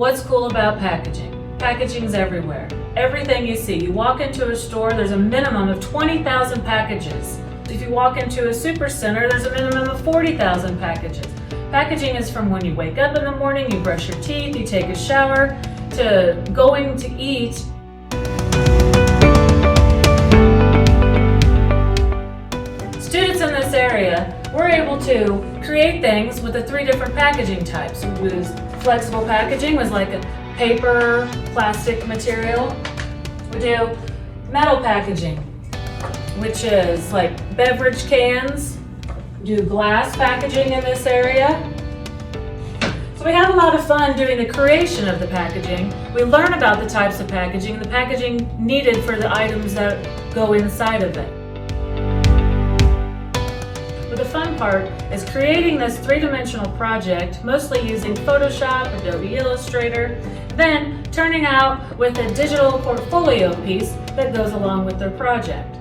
What's cool about packaging? Packaging's everywhere. Everything you see. You walk into a store, there's a minimum of 20,000 packages. If you walk into a super center, there's a minimum of 40,000 packages. Packaging is from when you wake up in the morning, you brush your teeth, you take a shower, to going to eat. Students in this area, we're able to create things with the 3 different packaging types. With flexible packaging was like a paper, plastic material. We do metal packaging, which is like beverage cans. We do glass packaging in this area. So we had a lot of fun doing the creation of the packaging. We learn about the types of packaging, the packaging needed for the items that go inside of it. But the fun part is creating this 3-dimensional project, mostly using Photoshop, Adobe Illustrator, then turning out with a digital portfolio piece that goes along with their project.